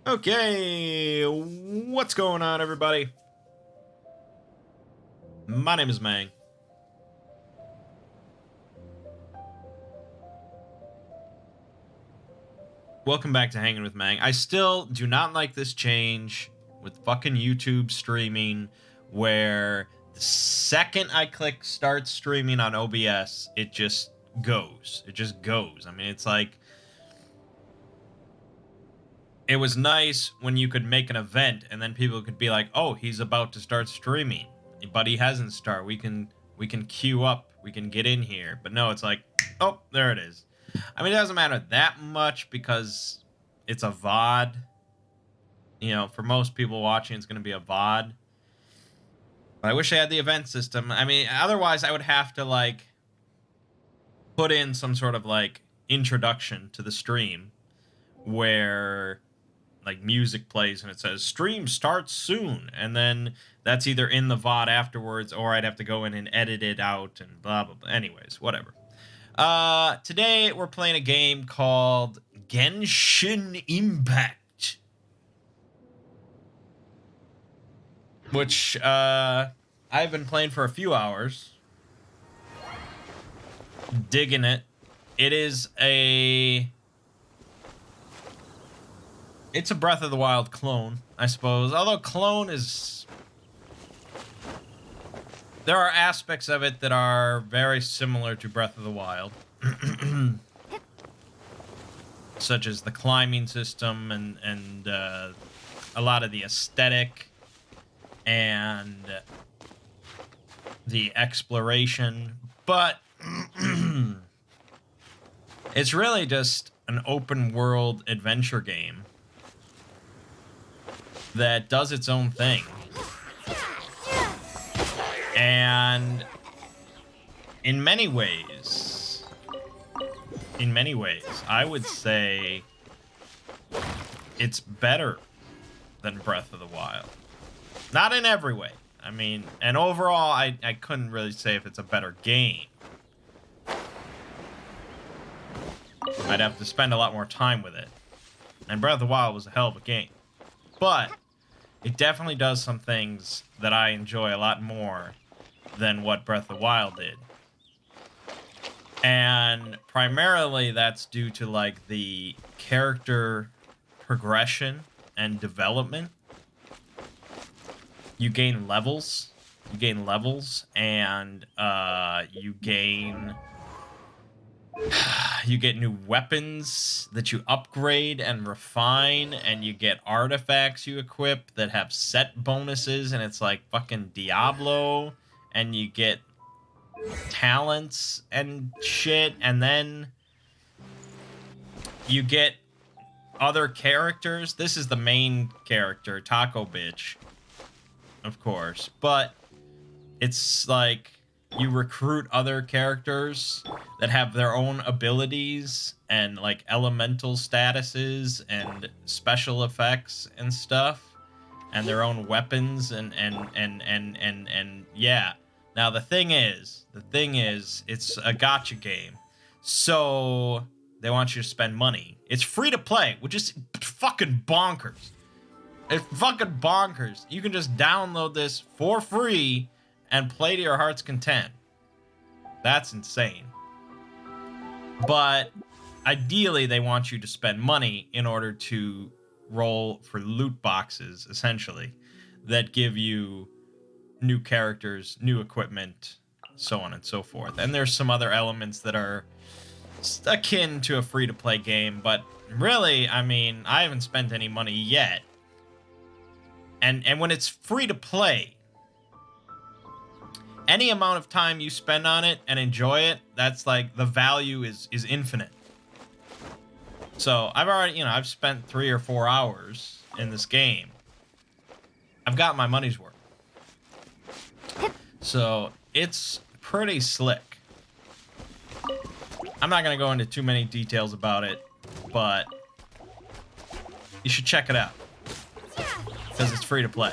Okay, what's going on, everybody? My name is Mangg. Welcome back to Hanging with Mangg. I still do not like this change with fucking YouTube streaming, where the second I click start streaming on OBS, it just goes. It just goes. I mean, it's like, it was nice when you could make an event and then people could be like, oh, he's about to start streaming, but he hasn't started. We can queue up. We can get in here. But no, it's like, oh, there it is. I mean, it doesn't matter that much because it's a VOD. You know, for most people watching, it's going to be a VOD. But I wish I had the event system. I mean, otherwise I would have to, like, put in some sort of, like, introduction to the stream where, like, music plays and it says stream starts soon, and then that's either in the VOD afterwards or I'd have to go in and edit it out and blah blah blah. Anyways, whatever. Today we're playing a game called Genshin Impact, which I've been playing for a few hours, digging it. It's a Breath of the Wild clone, I suppose. Although clone is... There are aspects of it that are very similar to Breath of the Wild. Such as the climbing system and a lot of the aesthetic and the exploration. But it's really just an open world adventure game that does its own thing. And in many ways, I would say it's better than Breath of the Wild. Not in every way. I mean, and overall, I couldn't really say if it's a better game. I'd have to spend a lot more time with it. And Breath of the Wild was a hell of a game. But it definitely does some things that I enjoy a lot more than what Breath of the Wild did. And primarily that's due to, like, the character progression and development. You gain levels. And you get new weapons that you upgrade and refine, and you get artifacts you equip that have set bonuses, and it's like fucking Diablo, and you get talents and shit, and then you get other characters. This is the main character, Taco Bitch, of course, but it's like you recruit other characters that have their own abilities and, like, elemental statuses and special effects and stuff, and their own weapons and yeah. Now the thing is, it's a gacha game, so they want you to spend money. It's free to play, which is fucking bonkers. It's fucking bonkers. You can just download this for free and play to your heart's content. That's insane. But ideally, they want you to spend money in order to roll for loot boxes, essentially, that give you new characters, new equipment, so on and so forth. And there's some other elements that are akin to a free-to-play game, but really, I mean, I haven't spent any money yet. And when it's free-to-play, any amount of time you spend on it and enjoy it, that's like, the value is infinite. So I've already, I've spent 3 or 4 hours in this game. I've got my money's worth. So it's pretty slick. I'm not going to go into too many details about it, but you should check it out because it's free to play.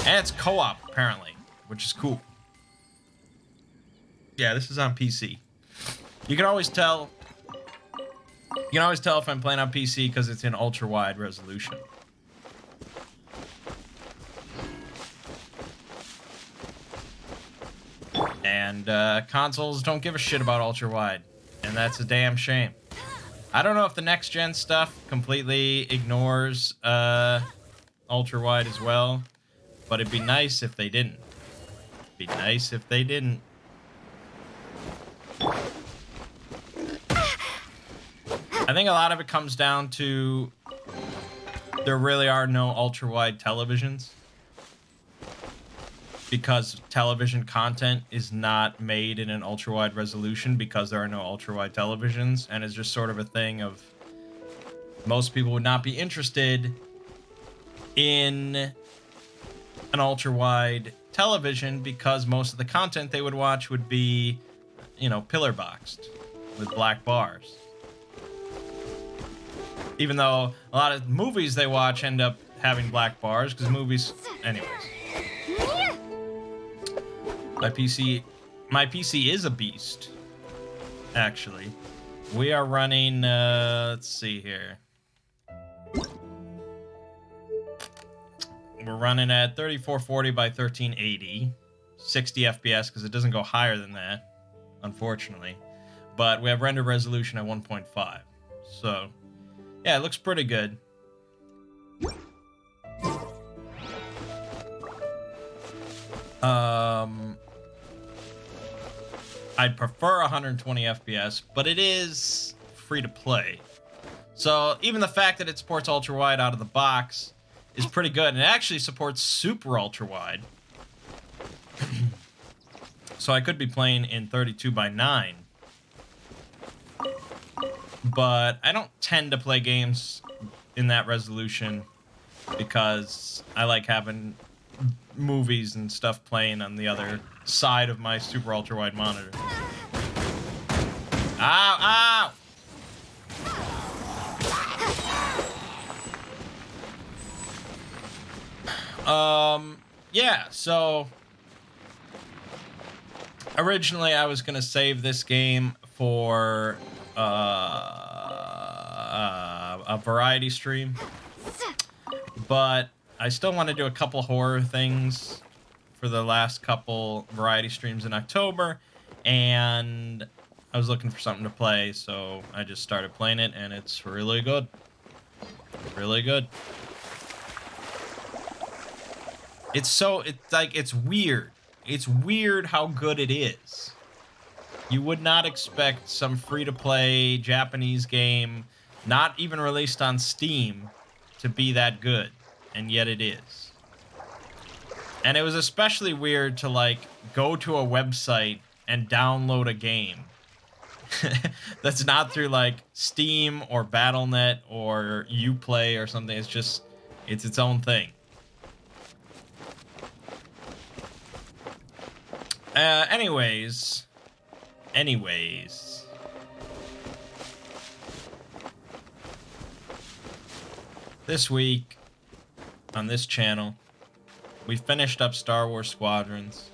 And it's co-op, apparently, which is cool. Yeah, this is on PC. You can always tell You can always tell if I'm playing on PC because it's in ultra-wide resolution. And consoles don't give a shit about ultra-wide, and that's a damn shame. I don't know if the next-gen stuff completely ignores ultra-wide as well, but it'd be nice if they didn't. It'd be nice if they didn't. I think a lot of it comes down to there really are no ultra-wide televisions, because television content is not made in an ultra-wide resolution because there are no ultra-wide televisions, and it's just sort of a thing of most people would not be interested in an ultra-wide television because most of the content they would watch would be, you know, pillar boxed with black bars. Even though a lot of movies they watch end up having black bars, because movies... Anyways. My PC is a beast, actually. We are running, let's see here. We're running at 3440 by 1380. 60 FPS, because it doesn't go higher than that, unfortunately. But we have render resolution at 1.5. So... yeah, it looks pretty good. I'd prefer 120 FPS, but it is free to play. So even the fact that it supports ultra wide out of the box is pretty good, and it actually supports super ultra wide. So I could be playing in 32 by 9. But I don't tend to play games in that resolution because I like having movies and stuff playing on the other side of my super ultra wide monitor. Ow! Ow! Yeah, so originally I was gonna save this game for a variety stream, but I still want to do a couple horror things for the last couple variety streams in October, and I was looking for something to play, so I just started playing it, and it's really good. Really good. It's weird. It's weird how good it is. You would not expect some free-to-play Japanese game, not even released on Steam, to be that good, and yet it is. And it was especially weird to, like, go to a website and download a game that's not through, like, Steam or Battle.net or Uplay or something. It's just, it's its own thing. Anyways... This week, on this channel, we finished up Star Wars Squadrons.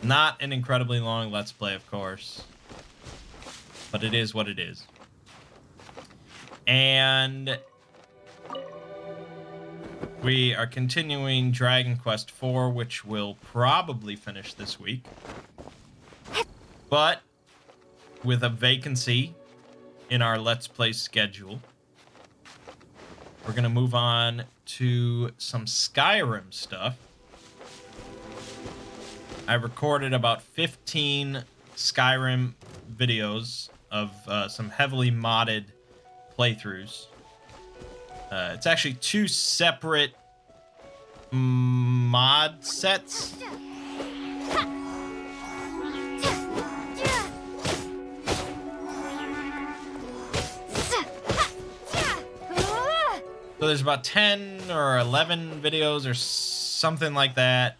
Not an incredibly long Let's Play, of course. But it is what it is. And we are continuing Dragon Quest IV, which we'll probably finish this week. But with a vacancy in our Let's Play schedule, we're going to move on to some Skyrim stuff. I recorded about 15 Skyrim videos of some heavily modded playthroughs. It's actually 2 separate mod sets. So there's about 10 or 11 videos or something like that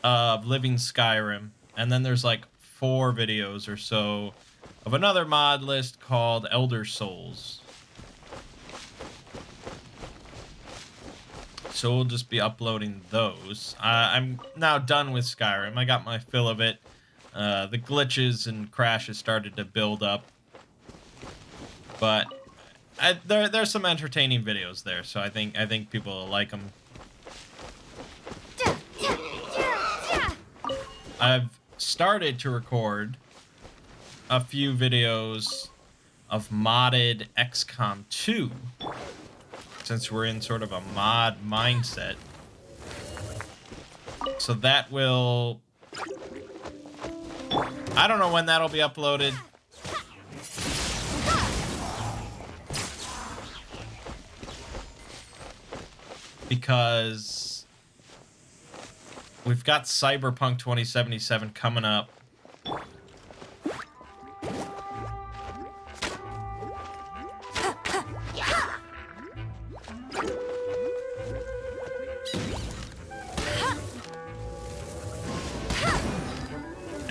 of living Skyrim. And then there's like 4 videos or so of another mod list called Elder Souls. So we'll just be uploading those. I'm now done with Skyrim. I got my fill of it. The glitches and crashes started to build up. But there's some entertaining videos there, so I think people will like them. I've started to record a few videos of modded XCOM 2, since we're in sort of a mod mindset. So that will... I don't know when that'll be uploaded. Because we've got Cyberpunk 2077 coming up.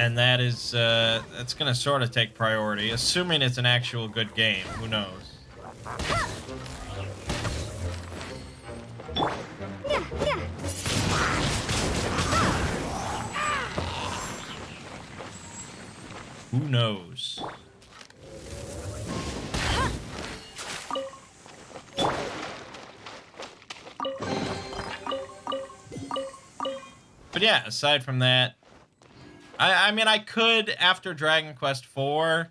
And that is, that's gonna sort of take priority, assuming it's an actual good game. Who knows? Who knows? But yeah, aside from that, I mean, I could, after Dragon Quest IV,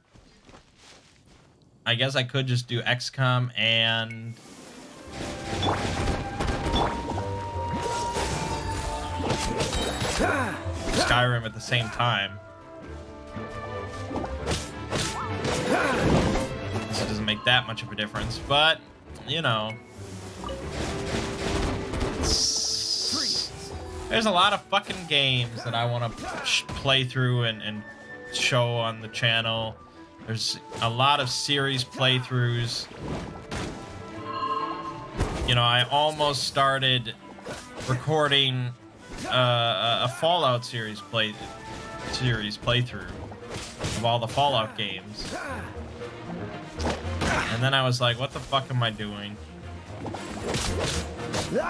I guess I could just do XCOM and... Skyrim at the same time. So it doesn't make that much of a difference, but, you know... There's a lot of fucking games that I want to play through and show on the channel. There's a lot of series playthroughs. You know, I almost started recording a Fallout series playthrough of all the Fallout games. And then I was like, what the fuck am I doing? We've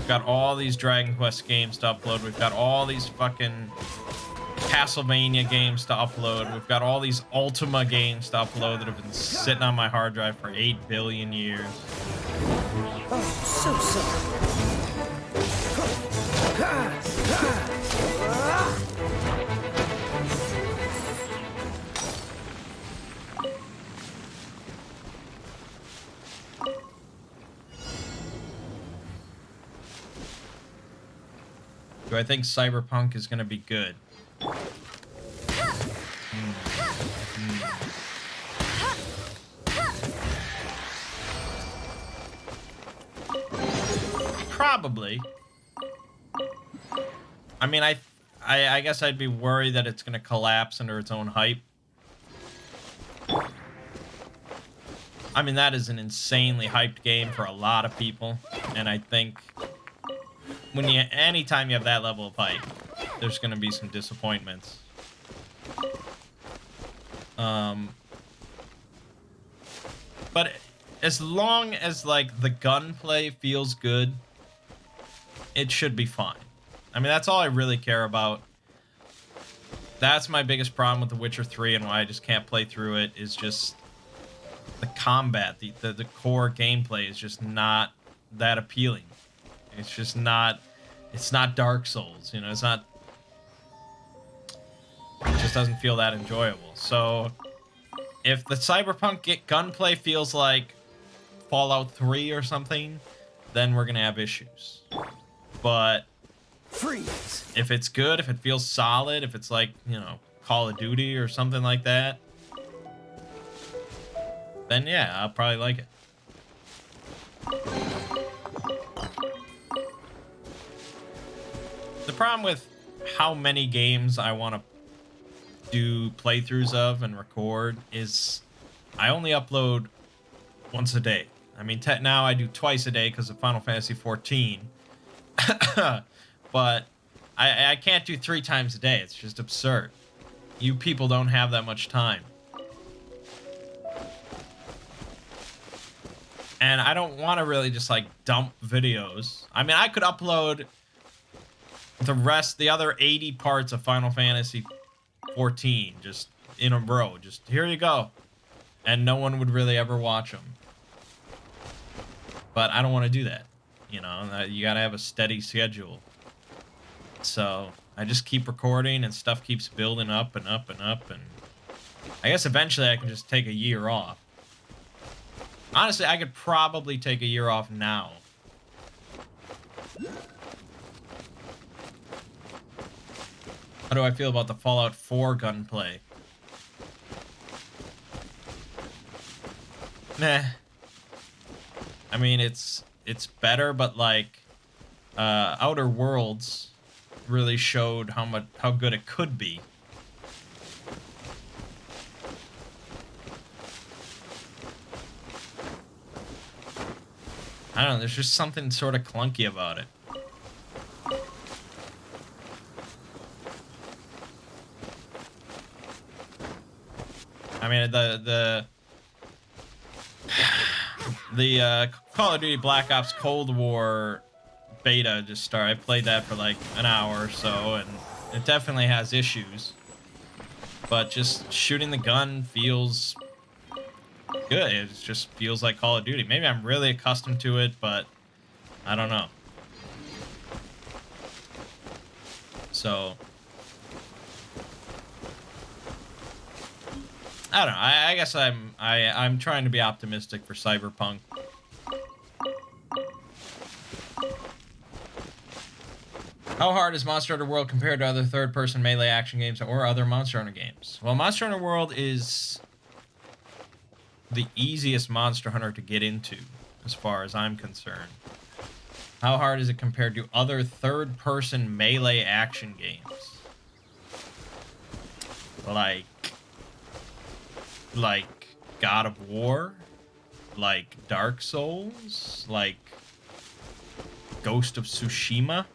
got all these Dragon Quest games to upload. We've got all these fucking Castlevania games to upload. We've got all these Ultima games to upload that have been sitting on my hard drive for 8 billion years. Oh, so Do I think Cyberpunk is going to be good? Probably. I mean, I guess I'd be worried that it's going to collapse under its own hype. I mean, that is an insanely hyped game for a lot of people, and I think when anytime you have that level of hype, there's going to be some disappointments. But as long as, like, the gunplay feels good, it should be fine. I mean, that's all I really care about. That's my biggest problem with The Witcher 3 and why I just can't play through it, is just the combat. The core gameplay is just not that appealing. It's just not... It's not Dark Souls, you know? It's not... It just doesn't feel that enjoyable. So, if the Cyberpunk gunplay feels like Fallout 3 or something, then we're gonna have issues. But... Freeze. If it's good, if it feels solid, if it's like, you know, Call of Duty or something like that, then yeah, I'll probably like it. The problem with how many games I want to do playthroughs of and record is I only upload once a day. I mean, now I do twice a day because of Final Fantasy XIV. But I can't do 3 times a day. It's just absurd. You people don't have that much time. And I don't want to really just, like, dump videos. I mean, I could upload the other 80 parts of Final Fantasy 14 just in a row. Just here you go. And no one would really ever watch them. But I don't want to do that. You know, you got to have a steady schedule. So I just keep recording and stuff keeps building up and up and up. And I guess eventually I can just take a year off. Honestly, I could probably take a year off now. How do I feel about the Fallout 4 gunplay? Meh. I mean, it's better, but like Outer Worlds really showed how good it could be. I don't know, there's just something sort of clunky about it. I mean, the Call of Duty Black Ops Cold War beta just started. I played that for like an hour or so, and it definitely has issues. But just shooting the gun feels good. It just feels like Call of Duty. Maybe I'm really accustomed to it, but I don't know. So I don't know. I guess I'm trying to be optimistic for Cyberpunk. How hard is Monster Hunter World compared to other third-person melee action games or other Monster Hunter games? Well, Monster Hunter World is the easiest Monster Hunter to get into, as far as I'm concerned. How hard is it compared to other third-person melee action games? Like God of War? Like Dark Souls? Like Ghost of Tsushima?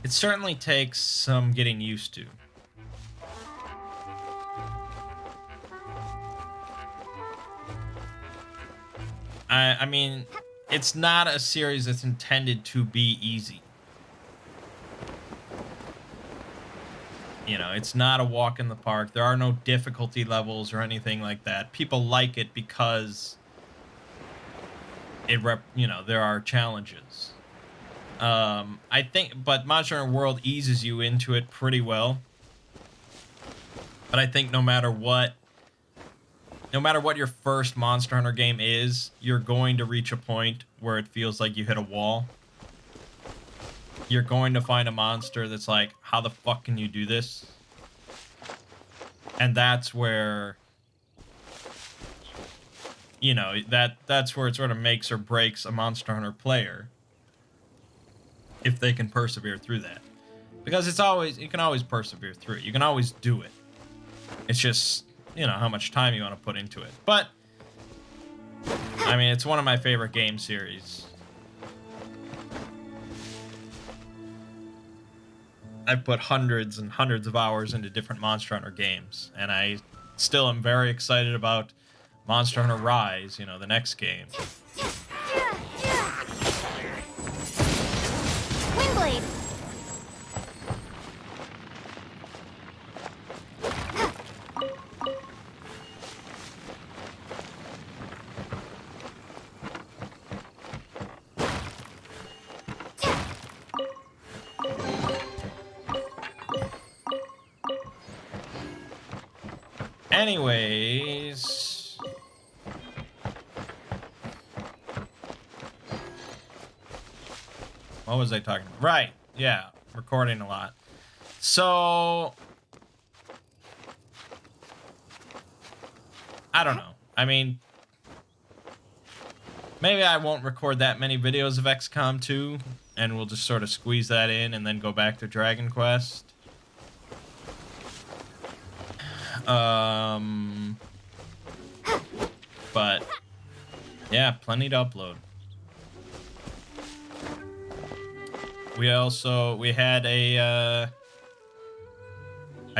It certainly takes some getting used to. I mean, it's not a series that's intended to be easy. You know, it's not a walk in the park. There are no difficulty levels or anything like that. People like it because there are challenges. I think, but Monster Hunter World eases you into it pretty well. But I think no matter what your first Monster Hunter game is, you're going to reach a point where it feels like you hit a wall. You're going to find a monster that's like, how the fuck can you do this? And that's where, you know, that's where it sort of makes or breaks a Monster Hunter player. If they can persevere through that. Because you can always persevere through it. You can always do it. It's just, you know, how much time you want to put into it. But, I mean, it's one of my favorite game series. I've put hundreds and hundreds of hours into different Monster Hunter games. And I still am very excited about Monster Hunter Rise, you know, the next game. Windblade. Anyways, what was I talking about? Right, yeah, recording a lot. So, I don't know. I mean, maybe I won't record that many videos of XCOM 2, and we'll just sort of squeeze that in and then go back to Dragon Quest. But yeah, plenty to upload. We had I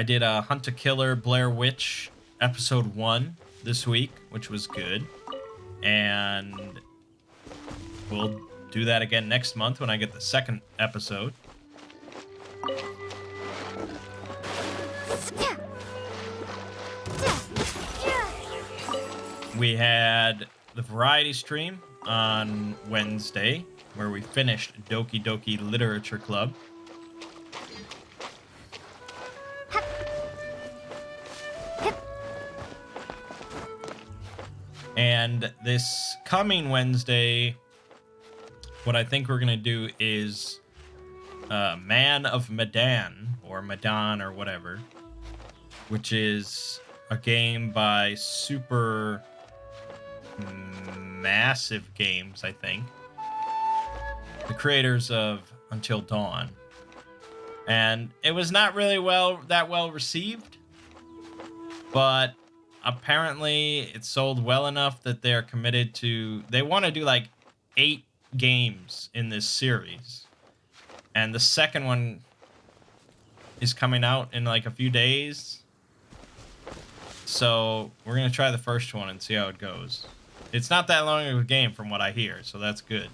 did a Hunt a Killer Blair Witch episode 1 this week, which was good. And we'll do that again next month when I get the second episode. We had the variety stream on Wednesday, where we finished Doki Doki Literature Club. And this coming Wednesday, what I think we're going to do is Man of Medan, or Medan, or whatever, which is a game by Super Massive Games, I think. The creators of Until Dawn. And it was not really that well received, but apparently it sold well enough that they're committed to... They want to do like 8 games in this series. And the second one is coming out in like a few days. So we're going to try the first one and see how it goes. It's not that long of a game from what I hear, so that's good.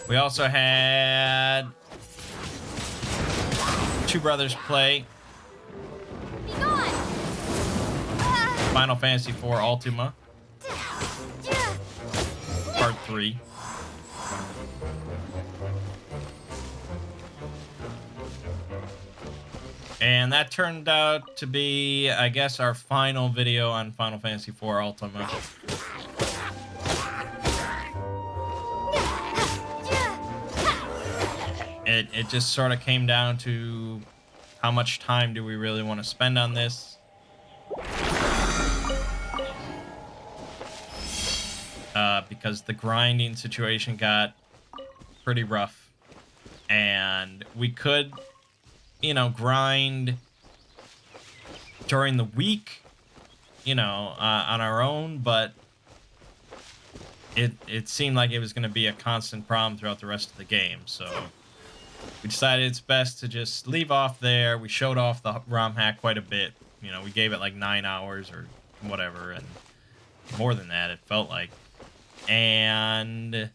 We also had two brothers play Final Fantasy IV Ultima Part 3. And that turned out to be, I guess, our final video on Final Fantasy IV Ultima. It just sort of came down to how much time do we really want to spend on this. Because the grinding situation got pretty rough. And we could, you know, grind during the week, you know, on our own, but it seemed like it was going to be a constant problem throughout the rest of the game, so we decided it's best to just leave off there. We showed off the ROM hack quite a bit. You know, we gave it like 9 hours or whatever, and more than that, it felt like. And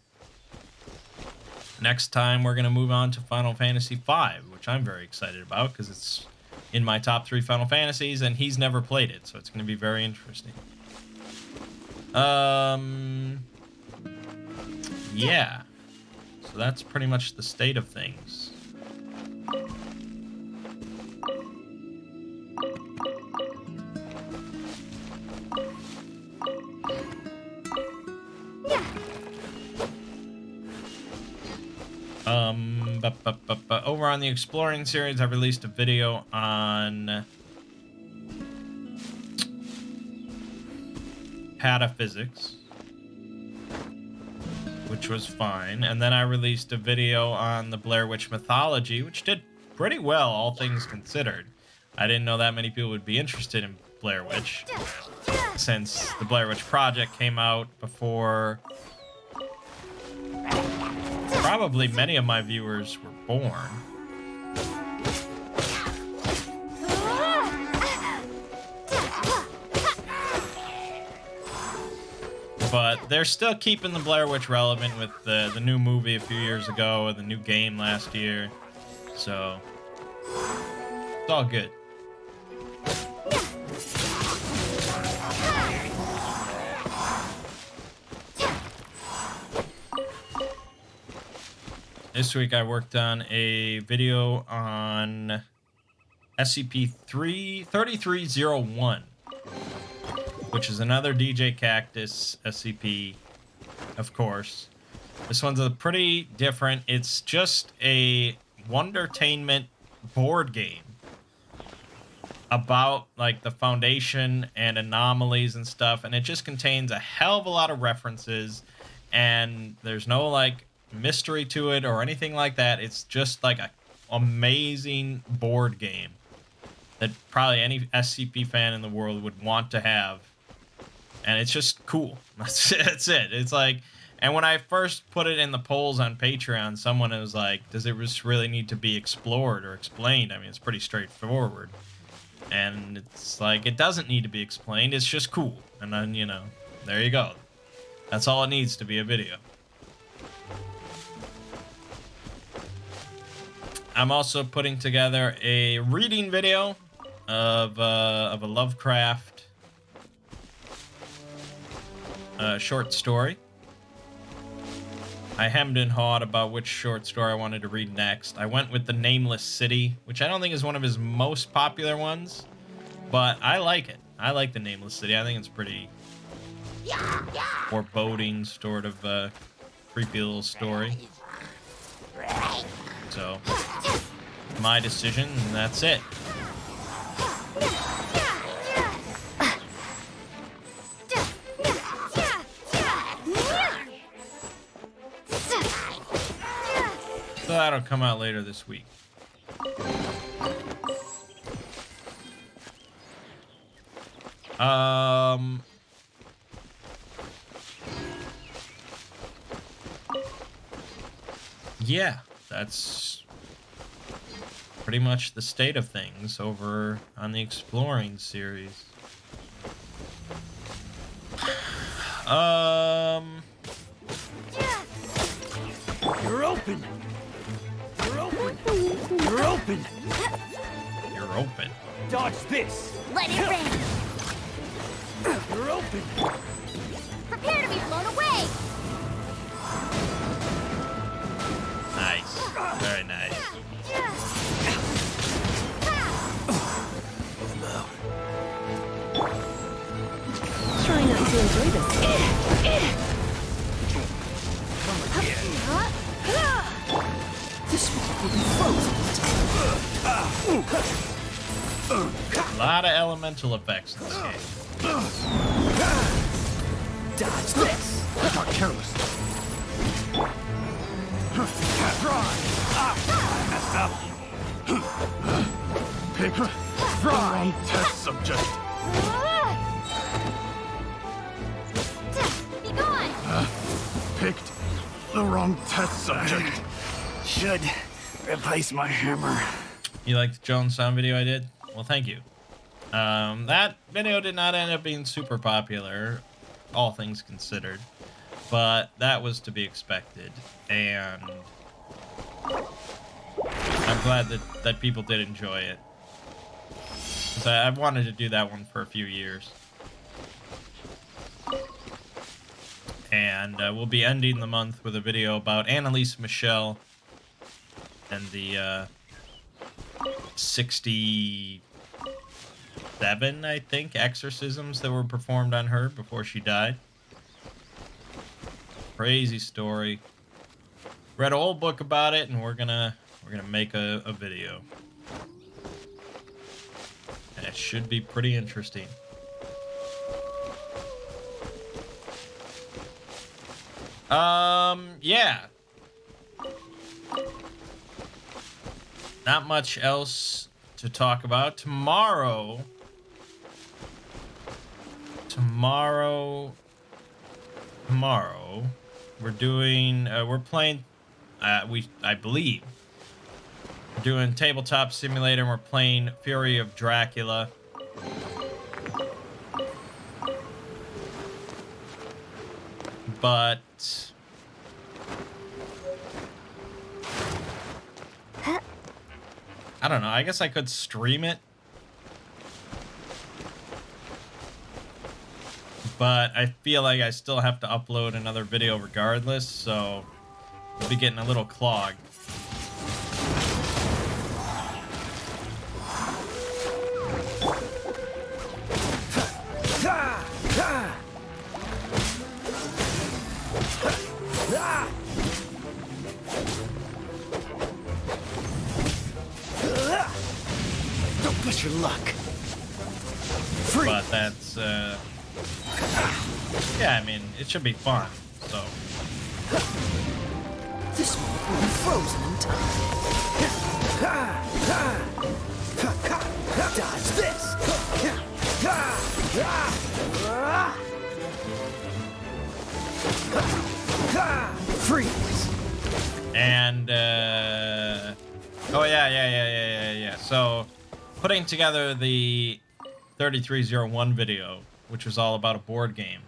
next time, we're going to move on to Final Fantasy V, which I'm very excited about because it's in my top 3 Final Fantasies, and he's never played it, so it's going to be very interesting. Yeah. So that's pretty much the state of things. Over on the Exploring series, I released a video on pataphysics, which was fine. And then I released a video on the Blair Witch mythology, which did pretty well, all things considered. I didn't know that many people would be interested in Blair Witch, since the Blair Witch Project came out before probably many of my viewers were born. But they're still keeping the Blair Witch relevant with the new movie a few years ago and the new game last year. So it's all good. This week I worked on a video on SCP-3301, which is another DJ Cactus SCP, of course. This one's a pretty different. It's just a Wondertainment board game about like the Foundation and anomalies and stuff, and it just contains a hell of a lot of references, and there's no like mystery to it or anything like that. It's just like a amazing board game that probably any SCP fan in the world would want to have, and it's just cool. That's it. It's like, And when I first put it in the polls on Patreon, someone was like, does it just really need to be explored or explained? I mean, it's pretty straightforward. And it's like, it doesn't need to be explained. It's just cool. And then, you know, there you go. That's all it needs to be a video. I'm also putting together a reading video of a Lovecraft short story. I hemmed and hawed about which short story I wanted to read next. I went with The Nameless City, which I don't think is one of his most popular ones, but I like it. I like The Nameless City. I think it's pretty foreboding, sort of creepy little story. So, my decision, and that's it. So that'll come out later this week. Yeah, that's pretty much the state of things over on the Exploring series. You're open. You're open. You're open. You're open. Dodge this. Let it rain. You're open. Prepare to be blown away. Nice. Very nice. Try not to enjoy this. This will be frozen. A lot of elemental effects in this game. Dodge this. I got careless. Try. Messed up. Pick. Try. Test subject. Be gone. Picked the wrong test subject. Should replace my hammer. You liked the Jones sound video I did? Well, thank you. That video did not end up being super popular, all things considered, but that was to be expected, and I'm glad that people did enjoy it. 'Cause I've wanted to do that one for a few years. And we'll be ending the month with a video about Annalise Michel and the 67, I think, exorcisms that were performed on her before she died. Crazy story. Read a whole book about it, and we're gonna make a video. And it should be pretty interesting. Yeah. Not much else to talk about. Tomorrow, we're doing, we're playing, I believe, we're doing Tabletop Simulator, and we're playing Fury of Dracula. But I don't know. I guess I could stream it. But I feel like I still have to upload another video regardless, so we'll be getting a little clogged. Don't push your luck. Free. But that's, yeah, I mean, it should be fun, so. This one will be frozen in time. Dodge this. Freeze. And oh yeah. So putting together the 3301 video, which was all about a board game.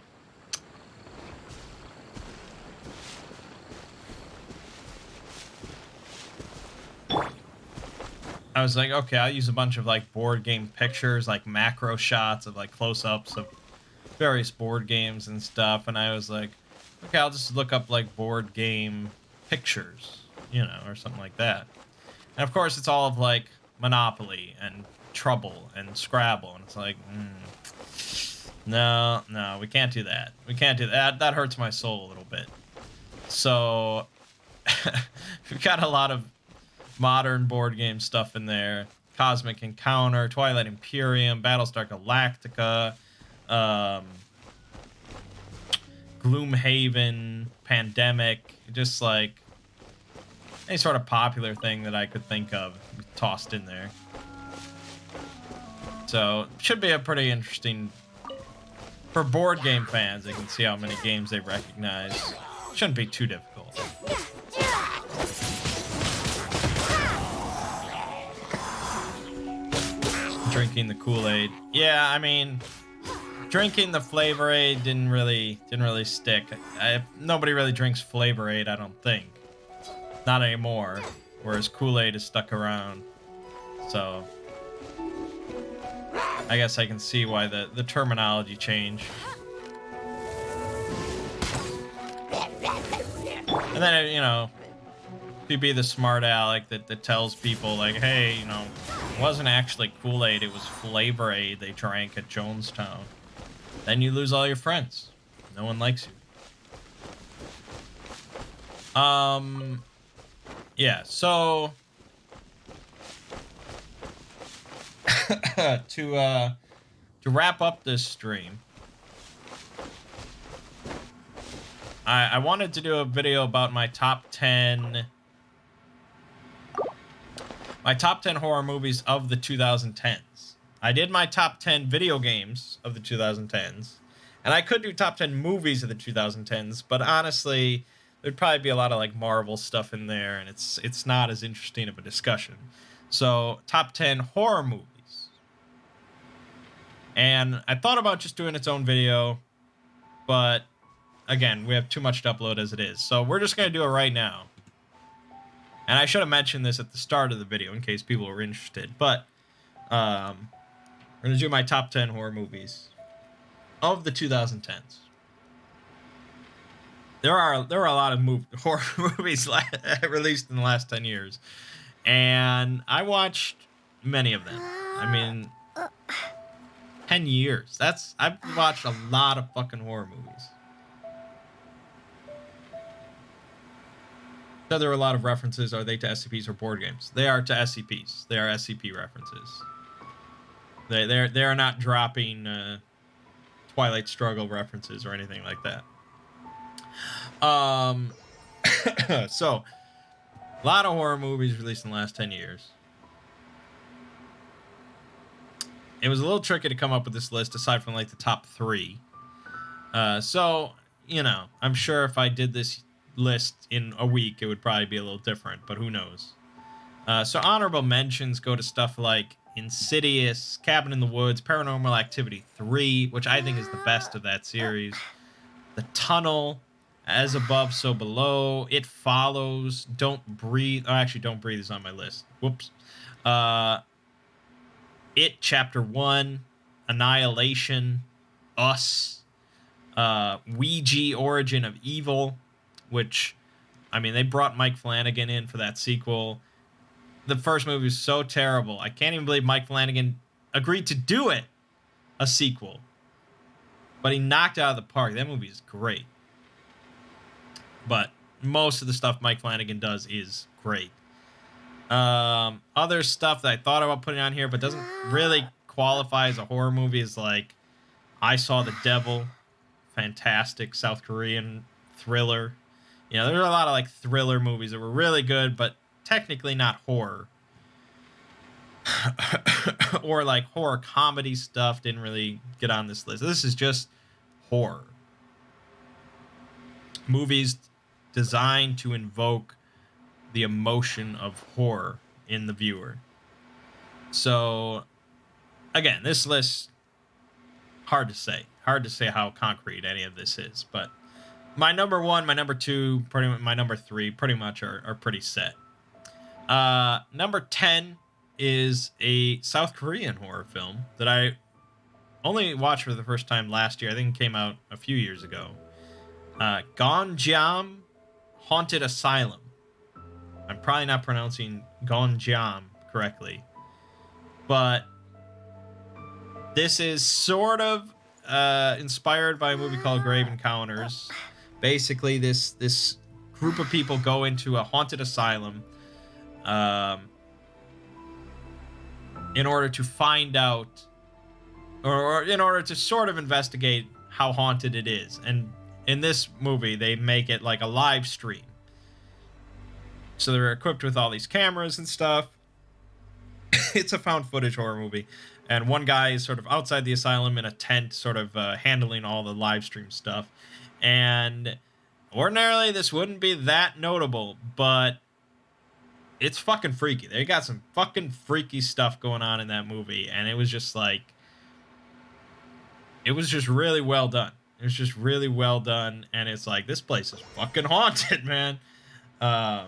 I was like, okay, I'll use a bunch of like board game pictures, like macro shots of like close-ups of various board games and stuff. And I was like, okay, I'll just look up like board game pictures, you know, or something like that. And of course, it's all of like Monopoly and Trouble and Scrabble. And it's like, no, we can't do that. We can't do that. That hurts my soul a little bit. So we've got a lot of modern board game stuff in there. Cosmic Encounter, Twilight Imperium, Battlestar Galactica, Gloomhaven, Pandemic, just like any sort of popular thing that I could think of tossed in there. So should be a pretty interesting, for board game fans, they can see how many games they recognize. Shouldn't be too difficult. Drinking the Kool-Aid. Yeah, I mean, drinking the Flavor Aid didn't really stick. Nobody really drinks Flavor Aid, I don't think. Not anymore. Whereas Kool-Aid is stuck around. So I guess I can see why the terminology changed. And then, you know, you'd be the smart aleck that tells people, like, hey, you know, it wasn't actually Kool-Aid, it was Flavor Aid they drank at Jonestown. Then you lose all your friends. No one likes you. Yeah, so to wrap up this stream, I wanted to do a video about my top 10 horror movies of the 2010s. I did my top 10 video games of the 2010s, and I could do top 10 movies of the 2010s, but honestly, there'd probably be a lot of like Marvel stuff in there, and it's not as interesting of a discussion. So, top 10 horror movies. And I thought about just doing its own video, but again, we have too much to upload as it is. So we're just going to do it right now. And I should have mentioned this at the start of the video in case people were interested. But we're going to do my top 10 horror movies of the 2010s. There are a lot of horror movies released in the last 10 years. And I watched many of them. I mean, 10 years. I've watched a lot of fucking horror movies. So there are a lot of references. Are they to SCPs or board games? They are to SCPs. They are SCP references. They are not dropping Twilight Struggle references or anything like that. So a lot of horror movies released in the last 10 years. It was a little tricky to come up with this list aside from like the top 3. So, you know, I'm sure if I did this list in a week, it would probably be a little different, but who knows. So honorable mentions go to stuff like Insidious, Cabin in the Woods, Paranormal Activity 3, which I think is the best of that series. The Tunnel, As Above, So Below, It Follows, Don't Breathe. Oh, actually, Don't Breathe is on my list. Whoops. It Chapter 1, Annihilation, Us, Ouija, Origin of Evil, which, I mean, they brought Mike Flanagan in for that sequel. The first movie was so terrible. I can't even believe Mike Flanagan agreed to do it, a sequel. But he knocked it out of the park. That movie is great. But most of the stuff Mike Flanagan does is great. Other stuff that I thought about putting on here but doesn't really qualify as a horror movie is like I Saw the Devil, fantastic South Korean thriller. You know, there are a lot of like thriller movies that were really good but technically not horror. Or like horror comedy stuff didn't really get on this list. This is just horror. Movies designed to invoke the emotion of horror in the viewer. So, again, this list, hard to say how concrete any of this is, but my number 1, my number 2, my number 3 pretty much are pretty set. Number 10 is a South Korean horror film that I only watched for the first time last year. I think it came out a few years ago. Gonjiam Haunted Asylum. I'm probably not pronouncing Gonjiam correctly, but this is sort of inspired by a movie called Grave Encounters. Basically, this group of people go into a haunted asylum in order to find out, or in order to sort of investigate how haunted it is. And in this movie, they make it like a live stream. So they're equipped with all these cameras and stuff. It's a found footage horror movie. And one guy is sort of outside the asylum in a tent, sort of handling all the live stream stuff. And ordinarily, this wouldn't be that notable, but it's fucking freaky. They got some fucking freaky stuff going on in that movie. And it was just like, it was just really well done. It was just really well done. And it's like, this place is fucking haunted, man. I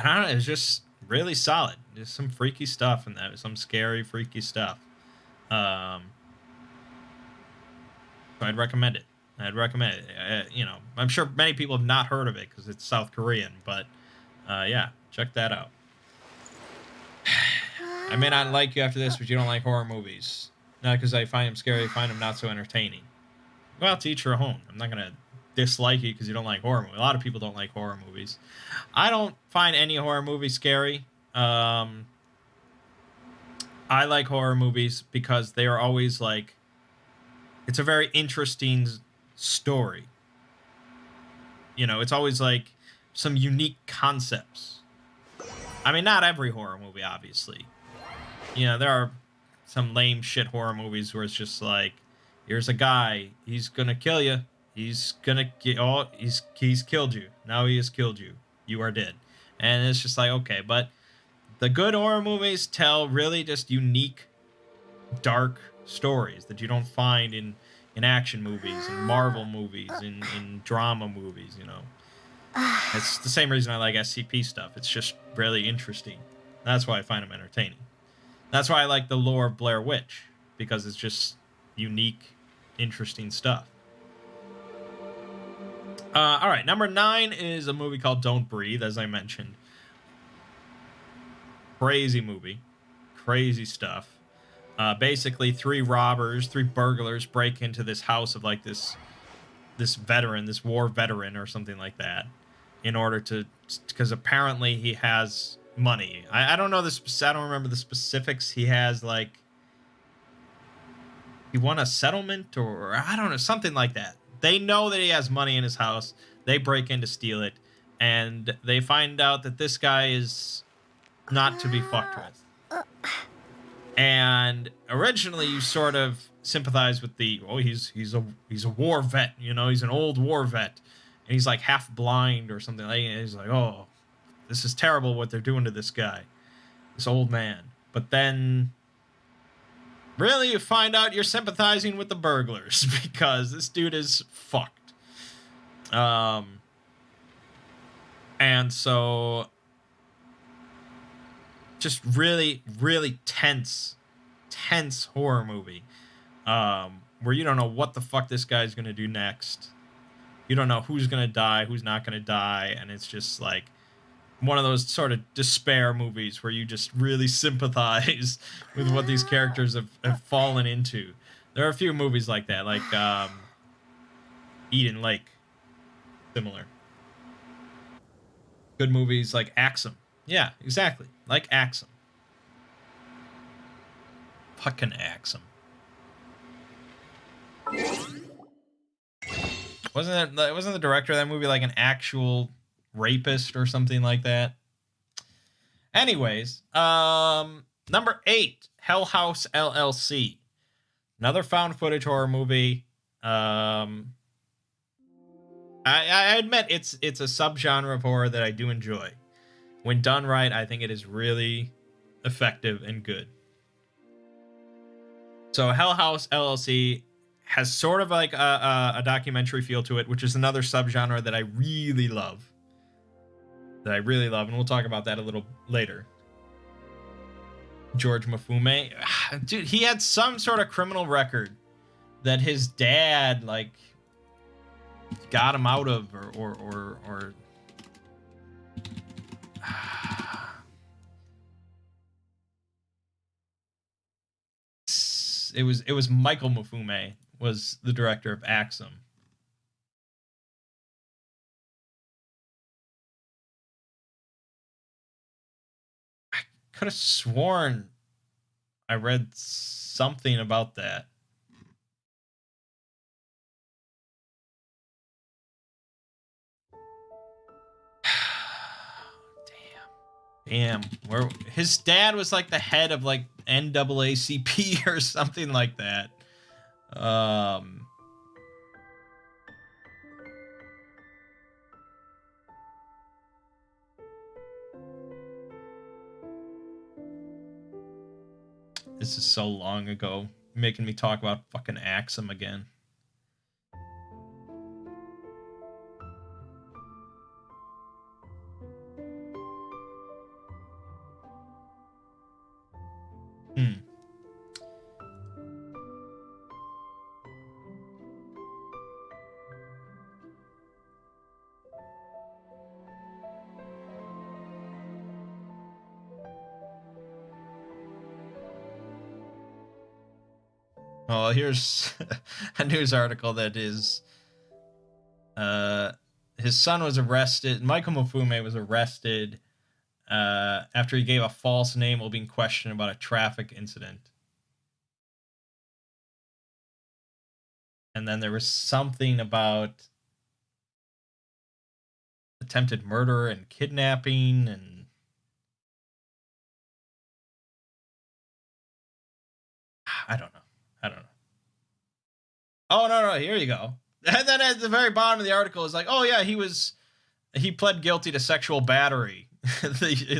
don't know, it's just really solid. There's some freaky stuff in that, some scary, freaky stuff. So I'd recommend it. You know, I'm sure many people have not heard of it because it's South Korean, but yeah, check that out. I may not like you after this, but you don't like horror movies. Not because I find them scary, I find them not so entertaining. Well, to each your own. I'm not going to dislike you because you don't like horror movies. A lot of people don't like horror movies. I don't find any horror movie scary. I like horror movies because they are always like, it's a very interesting story. You know, it's always like some unique concepts. I mean, not every horror movie, obviously. You know, there are some lame shit horror movies where it's just like, here's a guy, he's gonna kill you. He's gonna get, oh, he's killed you. Now he has killed you. You are dead. And it's just like, okay, but the good horror movies tell really just unique, dark stories that you don't find in action movies, in Marvel movies, in drama movies, you know. It's the same reason I like SCP stuff. It's just really interesting. That's why I find them entertaining. That's why I like the lore of Blair Witch, because it's just unique, interesting stuff. All right, number 9 is a movie called Don't Breathe, as I mentioned. Crazy movie. Crazy stuff. Basically, 3 burglars break into this house of like this veteran, this war veteran or something like that, in order to, because apparently he has money. I don't know this. I don't remember the specifics. He has like, he won a settlement or I don't know, something like that. They know that he has money in his house. They break in to steal it, and they find out that this guy is not to be fucked with. And originally, you sort of sympathize with the, oh, he's a war vet, you know, he's an old war vet, and he's like half blind or something like that. And he's like, oh, this is terrible what they're doing to this guy, this old man. But then, really, you find out you're sympathizing with the burglars because this dude is fucked. And so, just really, really tense horror movie, where you don't know what the fuck this guy's gonna do next. You don't know who's gonna die, who's not gonna die, and it's just like one of those sort of despair movies where you just really sympathize with what these characters have fallen into. There are a few movies like that, like Eden Lake, similar. Good movies like Axum. Yeah, exactly. Like Axum. Fucking Axum. Wasn't the director of that movie like an actual rapist or something like that? Anyways, number 8, Hellhouse LLC. Another found footage horror movie. I admit it's a subgenre of horror that I do enjoy. When done right, I think it is really effective and good. So Hellhouse LLC has sort of like a documentary feel to it, which is another subgenre that I really love. And we'll talk about that a little later. George Mifune, dude, he had some sort of criminal record that his dad like got him out of, or it was Michael Mifune was the director of Axum. I could have sworn I read something about that. Damn. Where his dad was like the head of like NAACP or something like that. This is so long ago, making me talk about fucking Axum again. Oh, here's a news article that is his son was arrested. Michael Mifune was arrested after he gave a false name while being questioned about a traffic incident. And then there was something about attempted murder and kidnapping, and I don't know. Oh, no, here you go. And then at the very bottom of the article is like, oh yeah, he pled guilty to sexual battery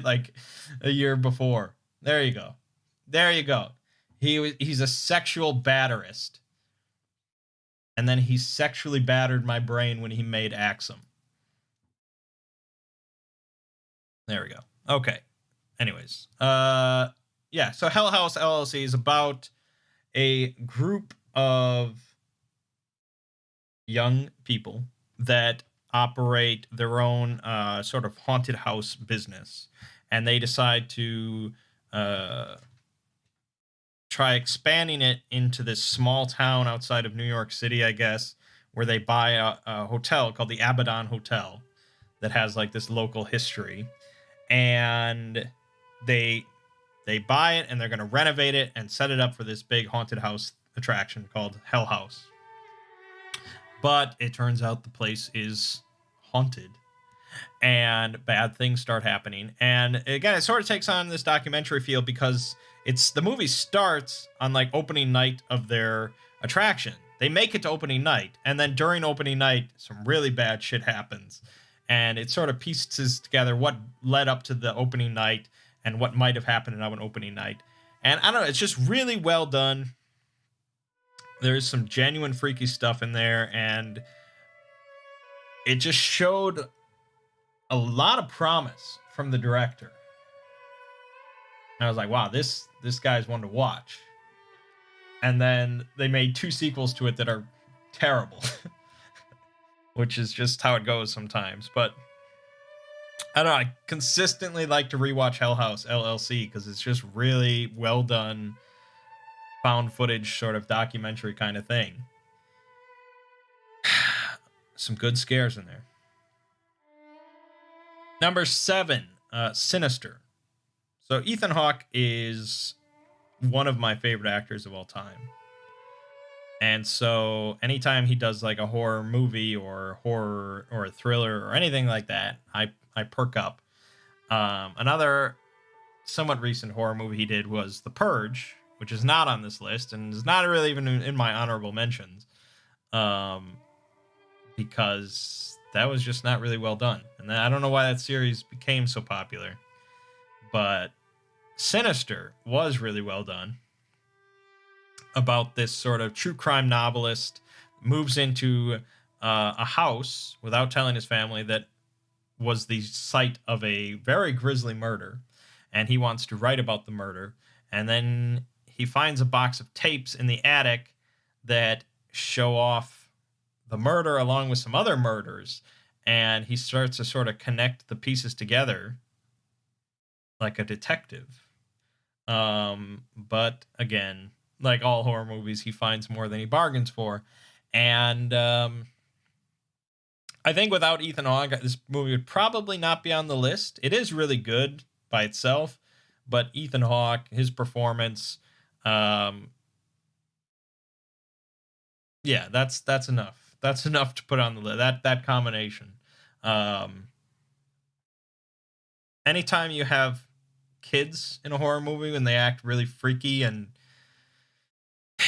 like a year before. There you go. He's a sexual batterist. And then he sexually battered my brain when he made Axum. There we go. Okay. Anyways, yeah, so Hellhouse LLC is about a group of young people that operate their own sort of haunted house business, and they decide to try expanding it into this small town outside of New York City, I guess, where they buy a hotel called the Abaddon Hotel that has like this local history, and they buy it and they're going to renovate it and set it up for this big haunted house attraction called Hell House. But it turns out the place is haunted and bad things start happening. And again, it sort of takes on this documentary feel because the movie starts on like opening night of their attraction. They make it to opening night, and then during opening night, some really bad shit happens. And it sort of pieces together what led up to the opening night and what might have happened on opening night. And I don't know, it's just really well done. There's some genuine freaky stuff in there, and it just showed a lot of promise from the director. And I was like, wow, this guy's one to watch. And then they made 2 sequels to it that are terrible, which is just how it goes sometimes. But I don't know, I consistently like to rewatch Hellhouse LLC because it's just really well done, found footage sort of documentary kind of thing. Some good scares in there. Number 7, Sinister. So Ethan Hawke is one of my favorite actors of all time. And so anytime he does like a horror movie or horror or a thriller or anything like that, I perk up. Another somewhat recent horror movie he did was The Purge, which is not on this list and is not really even in my honorable mentions. because that was just not really well done. And I don't know why that series became so popular, but Sinister was really well done. About this sort of true crime novelist moves into a house without telling his family that was the site of a very grisly murder, and he wants to write about the murder. And then he finds a box of tapes in the attic that show off the murder along with some other murders, and he starts to sort of connect the pieces together like a detective. But again, like all horror movies, he finds more than he bargains for. And I think without Ethan Hawke, this movie would probably not be on the list. It is really good by itself, but Ethan Hawke, his performance, yeah, that's enough. That's enough to put on the list. That combination. Anytime you have kids in a horror movie when they act really freaky and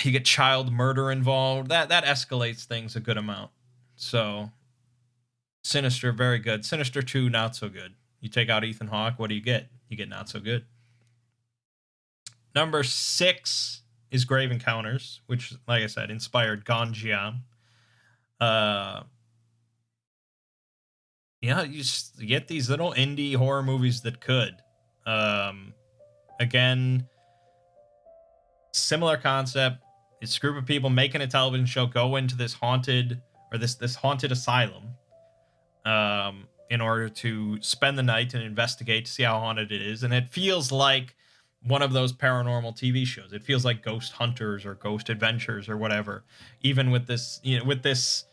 you get child murder involved, that escalates things a good amount. So Sinister, very good. Sinister 2, not so good. You take out Ethan Hawke, what do you get? You get not so good. Number 6 is Grave Encounters, which, like I said, inspired Gonjiam. You just get these little indie horror movies that could. Again, similar concept. This group of people making a television show go into this haunted, or this haunted asylum, in order to spend the night and investigate to see how haunted it is. And it feels like one of those paranormal TV shows. It feels like Ghost Hunters or Ghost Adventures or whatever. Even with this, with this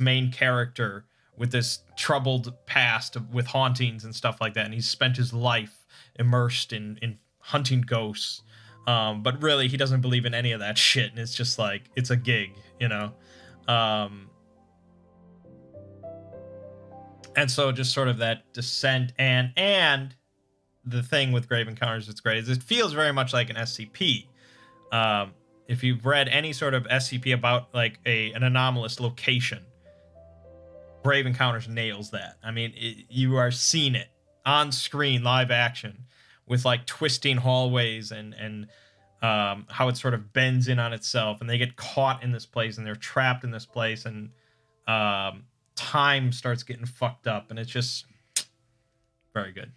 main character with this troubled past with hauntings and stuff like that, and he's spent his life immersed in hunting ghosts. But really, he doesn't believe in any of that shit, and it's just like, it's a gig, And so just sort of that descent, and the thing with Grave Encounters that's great is it feels very much like an SCP. If you've read any sort of SCP about like an anomalous location, Grave Encounters nails that. I mean, you are seeing it on screen, live action, with like twisting hallways and how it sort of bends in on itself, and they get caught in this place and they're trapped in this place, and time starts getting fucked up, and it's just very good.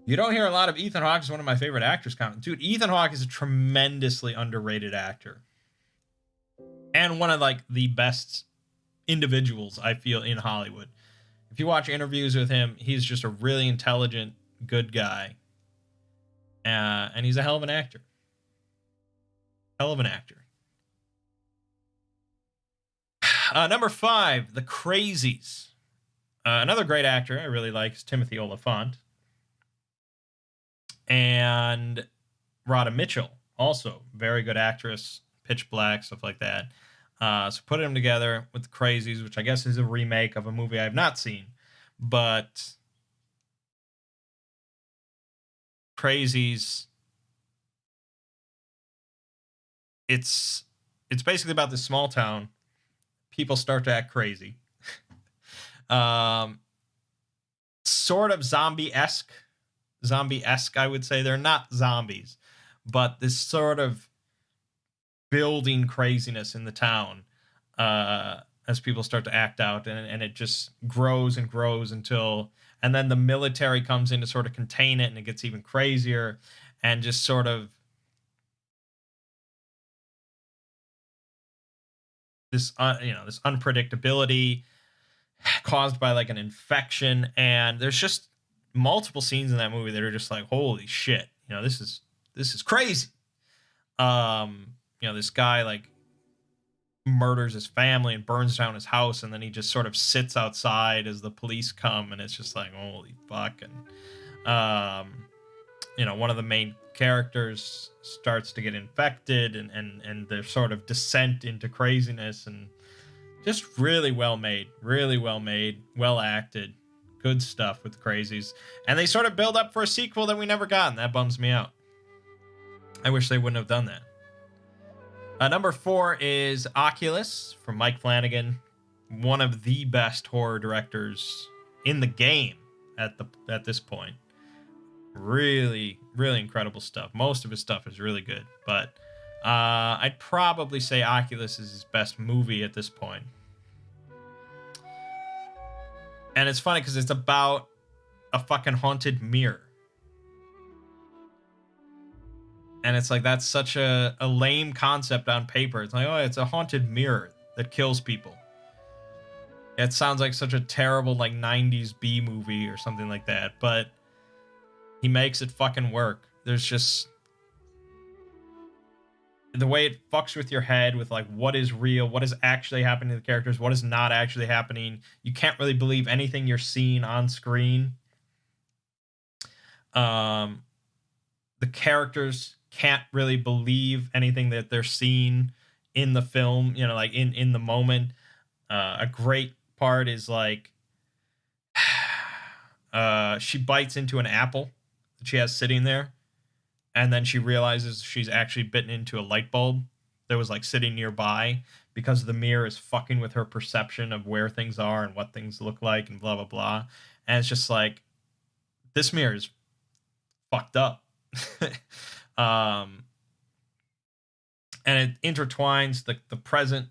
You don't hear a lot of Ethan Hawke as one of my favorite actors. Dude, Ethan Hawke is a tremendously underrated actor, and one of like the best individuals I feel in Hollywood. If you watch interviews with him, he's just a really intelligent, good guy, and he's a hell of an actor. Hell of an actor. Number 5, The Crazies. Another great actor I really like is Timothy Olyphant. And Rhoda Mitchell, also very good actress, Pitch Black, stuff like that. So put them together with The Crazies, which I guess is a remake of a movie I've not seen. But Crazies, it's basically about this small town. People start to act crazy. Sort of zombie-esque, I would say. They're not zombies, but this sort of building craziness in the town as people start to act out, and it just grows and grows and then the military comes in to sort of contain it, and it gets even crazier, and just sort of this this unpredictability caused by like an infection. And there's just multiple scenes in that movie that are just like, holy shit, this is crazy. This guy like murders his family and burns down his house, and then he just sort of sits outside as the police come, and it's just like, holy fuck. And one of the main characters starts to get infected, and their sort of descent into craziness, and just really well made, well acted, good stuff with Crazies. And they sort of build up for a sequel that we never got, and that bums me out. I wish they wouldn't have done that. Number 4 is Oculus from Mike Flanagan, one of the best horror directors in the game at this point. Really, really incredible stuff. Most of his stuff is really good, but I'd probably say Oculus is his best movie at this point. And it's funny because it's about a fucking haunted mirror. And it's like, that's such a lame concept on paper. It's like, oh, it's a haunted mirror that kills people. It sounds like such a terrible, like, 90s B movie or something like that. But he makes it fucking work. There's just... the way it fucks with your head with, like, what is real, what is actually happening to the characters, what is not actually happening. You can't really believe anything you're seeing on screen. The characters can't really believe anything that they're seeing in the film, you know, like in the moment. A great part is like she bites into an apple that she has sitting there, and then she realizes she's actually bitten into a light bulb that was like sitting nearby because the mirror is fucking with her perception of where things are and what things look like and blah blah blah. And it's just like, this mirror is fucked up. And it intertwines the present,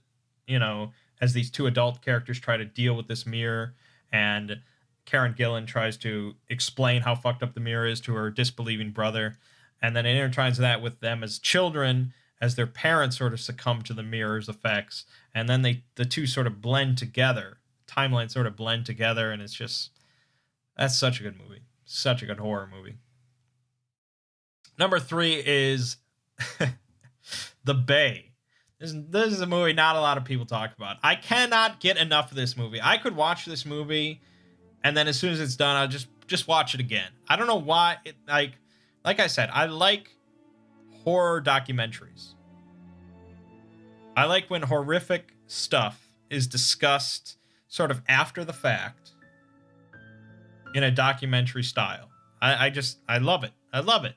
you know, as these two adult characters try to deal with this mirror, and Karen Gillan tries to explain how fucked up the mirror is to her disbelieving brother, and then it intertwines that with them as children, as their parents sort of succumb to the mirror's effects, and then the two sort of blend together, timelines sort of blend together, and it's just, that's such a good movie, such a good horror movie. Number 3 is The Bay. This is a movie not a lot of people talk about. I cannot get enough of this movie. I could watch this movie, and then as soon as it's done, I'll just watch it again. I don't know why. Like I said, I like horror documentaries. I like when horrific stuff is discussed sort of after the fact in a documentary style. I love it. I love it.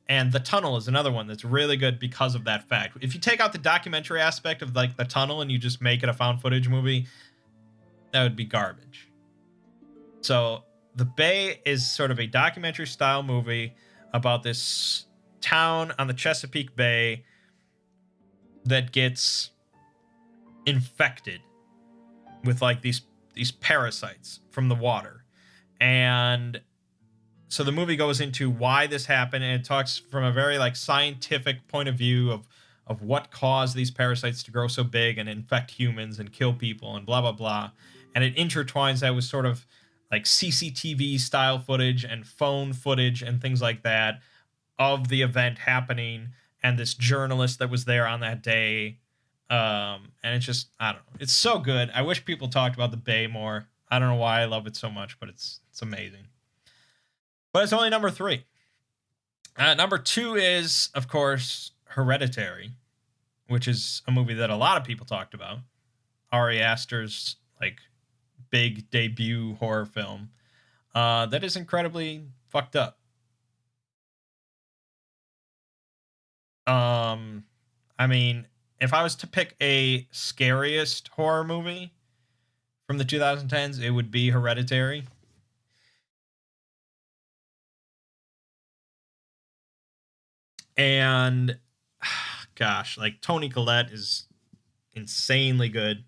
And The Tunnel is another one that's really good because of that fact. If you take out the documentary aspect of like The Tunnel and you just make it a found footage movie, that would be garbage. So The Bay is sort of a documentary style movie about this town on the Chesapeake Bay that gets infected with like these parasites from the water. And so the movie goes into why this happened, and it talks from a very like scientific point of view of what caused these parasites to grow so big and infect humans and kill people and blah, blah, blah. And it intertwines that with sort of like CCTV style footage and phone footage and things like that of the event happening and this journalist that was there on that day. And it's just, I don't know. It's so good. I wish people talked about The Bay more. I don't know why I love it so much, but it's amazing. But it's only number 3. Number 2 is, of course, Hereditary, which is a movie that a lot of people talked about. Ari Aster's like big debut horror film that is incredibly fucked up. I mean, if I was to pick a scariest horror movie from the 2010s, it would be Hereditary. And gosh, like Toni Collette is insanely good.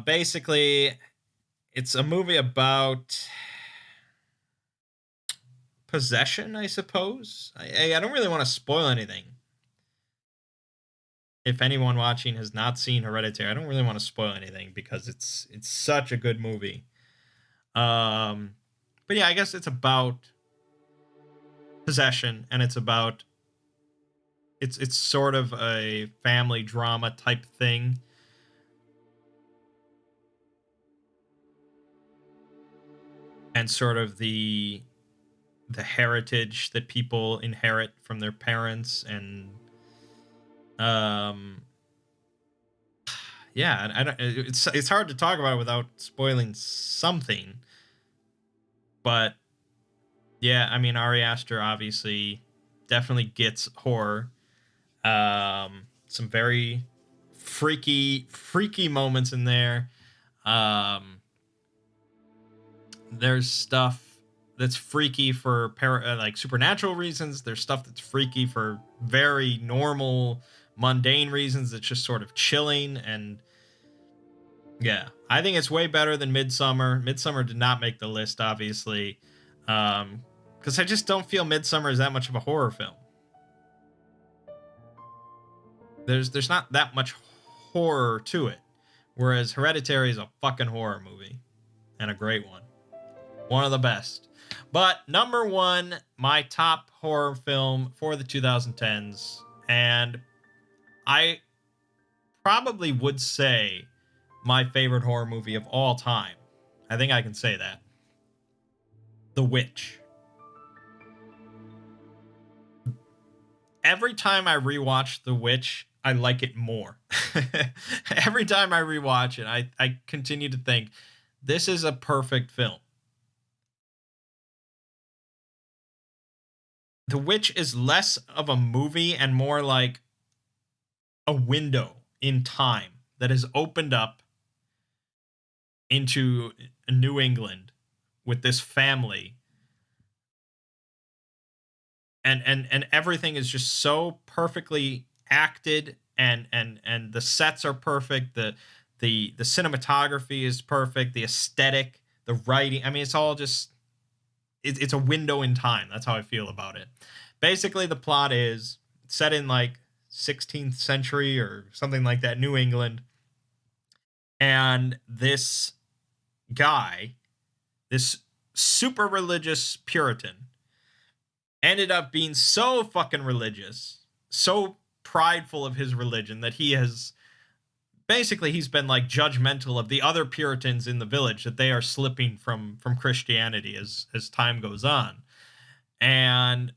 Basically, it's a movie about possession, I suppose. I don't really want to spoil anything. If anyone watching has not seen Hereditary, I don't really want to spoil anything because it's such a good movie. But yeah, I guess it's about possession, and it's about it's sort of a family drama type thing. And sort of the heritage that people inherit from their parents, and yeah, I don't, it's hard to talk about it without spoiling something. But yeah, I mean, Ari Aster obviously definitely gets horror. Some very freaky moments in there. There's stuff that's freaky for like supernatural reasons. There's stuff that's freaky for very normal, mundane reasons. It's just sort of chilling. And yeah, I think it's way better than Midsummer. Midsummer did not make the list, obviously, because I just don't feel Midsummer is that much of a horror film. There's not that much horror to it, whereas Hereditary is a fucking horror movie, and a great one. One of the best. But number one, my top horror film for the 2010s, and I probably would say my favorite horror movie of all time. I think I can say that. The Witch. Every time I rewatch The Witch, I like it more. Every time I rewatch it, I continue to think, this is a perfect film. The Witch is less of a movie and more like a window in time that has opened up into New England with this family. And everything is just so perfectly acted, and the sets are perfect, the cinematography is perfect, the aesthetic, the writing. I mean, it's all just it's a window in time. That's how I feel about it. Basically, the plot is set in like 16th century or something like that, New England. And this guy, this super religious Puritan, ended up being so fucking religious, so prideful of his religion, that he's been like judgmental of the other Puritans in the village, that they are slipping from Christianity as time goes on. And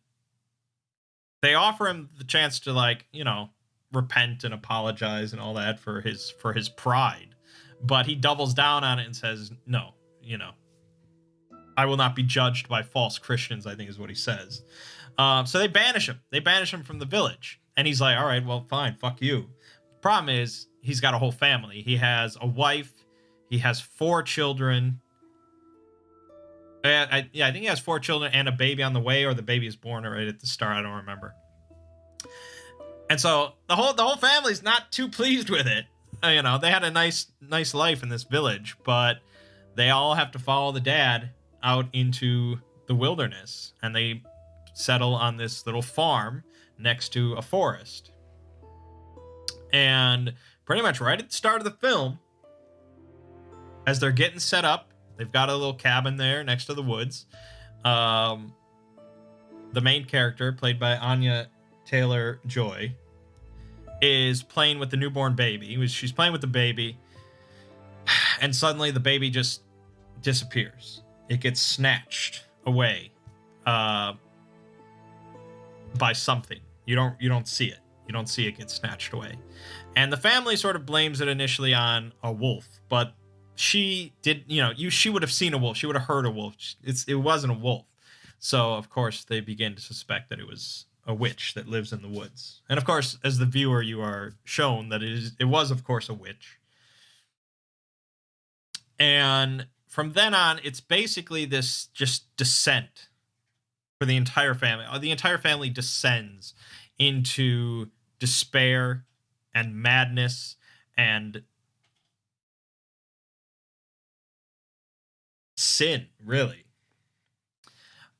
they offer him the chance to, like, you know, repent and apologize and all that for his pride. But he doubles down on it and says, no, you know, I will not be judged by false Christians, I think is what he says. So they banish him. They banish him from the village. And he's like, all right, well, fine, fuck you. Problem is, he's got a whole family. He has a wife. He has 4 children. I think he has 4 children and a baby on the way, or the baby is born right at the start. I don't remember. And so the whole family's not too pleased with it. You know, they had a nice life in this village, but they all have to follow the dad out into the wilderness, and they settle on this little farm next to a forest. And pretty much right at the start of the film, as they're getting set up, they've got a little cabin there next to the woods. The main character, played by Anya Taylor-Joy, is playing with the newborn baby. She's playing with the baby, and suddenly the baby just disappears. It gets snatched away by something. You don't see it. You don't see it get snatched away. And the family sort of blames it initially on a wolf, but she would have seen a wolf. She would have heard a wolf. It wasn't a wolf. So, of course, they begin to suspect that it was a witch that lives in the woods. And, of course, as the viewer, you are shown that it was, of course, a witch. And from then on, it's basically this just descent for the entire family. The entire family descends into despair and madness and sin, really.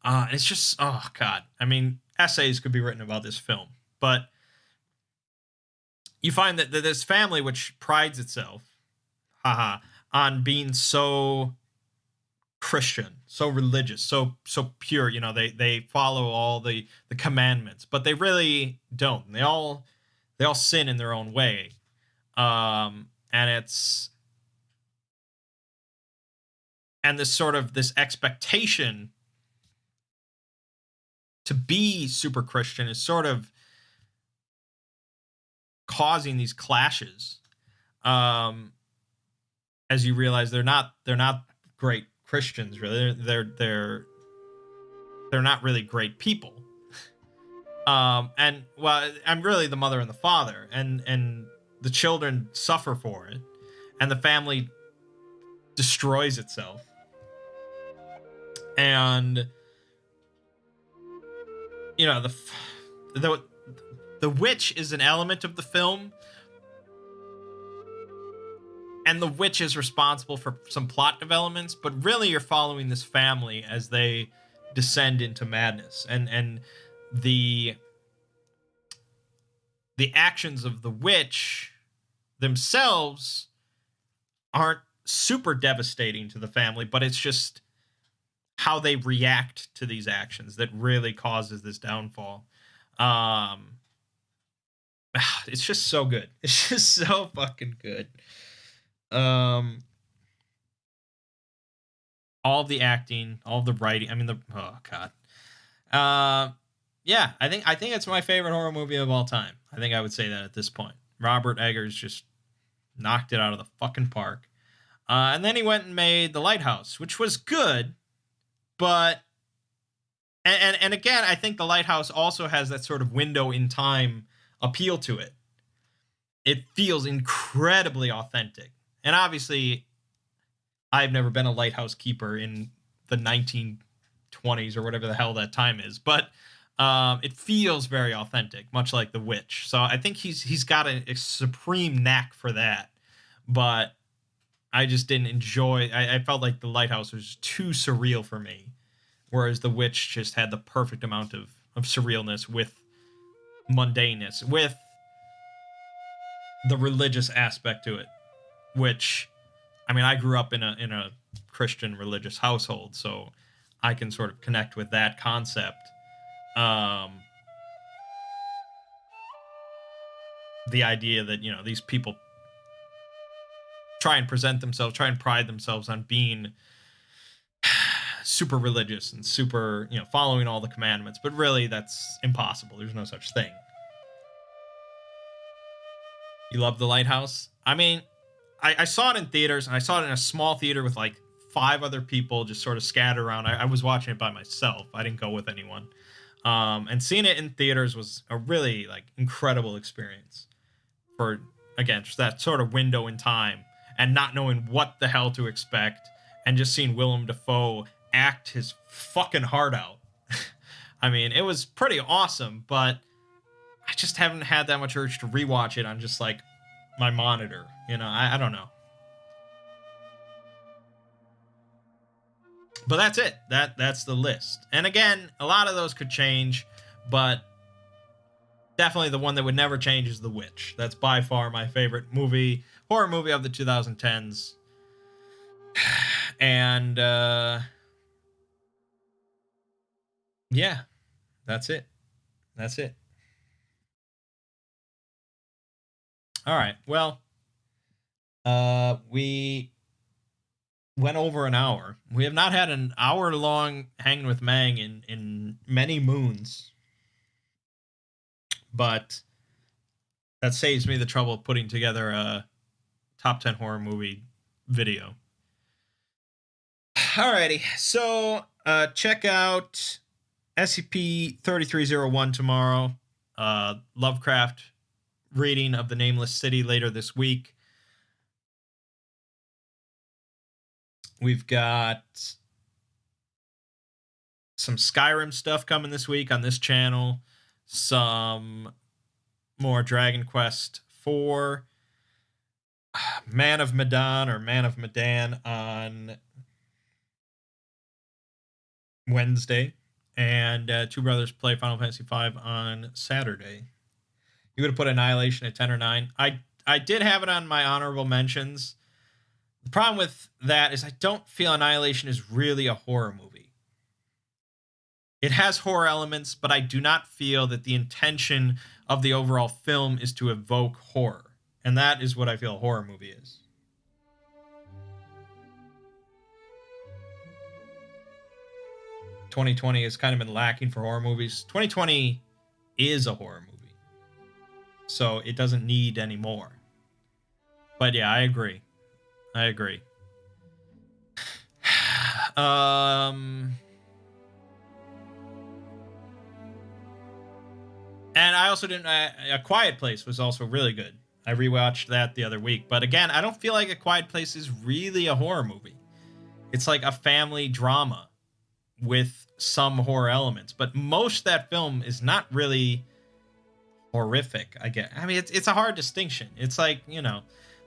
It's just, oh God. I mean, essays could be written about this film, but you find that this family, which prides itself, on being so Christian, so religious, so pure, you know, they follow all the commandments, but they really don't. They all sin in their own way. And this expectation to be super Christian is sort of causing these clashes. As you realize, they're not great Christians, really. They're not really great people. And well, I'm really the mother and the father, and the children suffer for it, and the family destroys itself. And you know, the witch is an element of the film, and the witch is responsible for some plot developments, but really you're following this family as they descend into madness, and the actions of the witch themselves aren't super devastating to the family, but it's just how they react to these actions that really causes this downfall. It's just so good. It's just so fucking good. All the acting, all the writing. I mean, oh god. Yeah, I think it's my favorite horror movie of all time. I think I would say that at this point. Robert Eggers just knocked it out of the fucking park. And then he went and made The Lighthouse, which was good, but and again, I think The Lighthouse also has that sort of window in time appeal to it. It feels incredibly authentic. And obviously, I've never been a lighthouse keeper in the 1920s or whatever the hell that time is, but it feels very authentic, much like The Witch. So I think he's got a supreme knack for that. But I just didn't enjoy. I felt like The Lighthouse was too surreal for me, whereas The Witch just had the perfect amount of surrealness with mundaneness, with the religious aspect to it, which, I mean, I grew up in a Christian religious household, so I can sort of connect with that concept. The idea that, you know, these people try and present themselves, try and pride themselves on being super religious and super, you know, following all the commandments, but really that's impossible. There's no such thing. You love The Lighthouse? I mean, I saw it in theaters, and I saw it in a small theater with like 5 other people just sort of scattered around. I was watching it by myself. I didn't go with anyone. And seeing it in theaters was a really like incredible experience for, again, just that sort of window in time and not knowing what the hell to expect, and just seeing Willem Dafoe act his fucking heart out. I mean, it was pretty awesome, but I just haven't had that much urge to rewatch it on just like my monitor. You know, I don't know. But that's it. That's the list. And again, a lot of those could change, but definitely the one that would never change is The Witch. That's by far my favorite horror movie of the 2010s. And yeah, that's it. That's it. All right. Well, we went over an hour. We have not had an hour-long Hanging with Mangg in many moons. But that saves me the trouble of putting together a top 10 horror movie video. Alrighty, so check out SCP-3301 tomorrow. Lovecraft reading of The Nameless City later this week. We've got some Skyrim stuff coming this week on this channel. Some more Dragon Quest 4. Man of Medan or Man of Medan on Wednesday. And Two Brothers Play Final Fantasy V on Saturday. You would have put Annihilation at 10 or 9. I did have it on my honorable mentions. The problem with that is I don't feel Annihilation is really a horror movie. It has horror elements, but I do not feel that the intention of the overall film is to evoke horror. And that is what I feel a horror movie is. "2020 has kind of been lacking for horror movies. 2020 is a horror movie, so it doesn't need any more. But yeah, I agree. And I also didn't... A Quiet Place was also really good. I rewatched that the other week. But again, I don't feel like A Quiet Place is really a horror movie. It's like a family drama with some horror elements. But most of that film is not really horrific, I guess. I mean, it's a hard distinction. It's like, you know,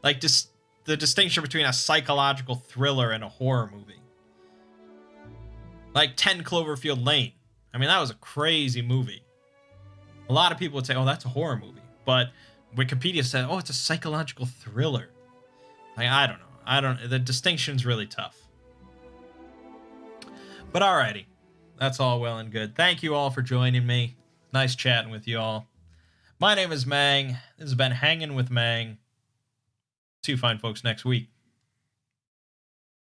like the distinction between a psychological thriller and a horror movie. Like 10 Cloverfield Lane. I mean, that was a crazy movie. A lot of people would say, oh, that's a horror movie. But Wikipedia said, oh, it's a psychological thriller. Like, I don't know. The distinction's really tough. But alrighty. That's all well and good. Thank you all for joining me. Nice chatting with you all. My name is Mangg. This has been Hanging with Mangg. See you fine folks next week.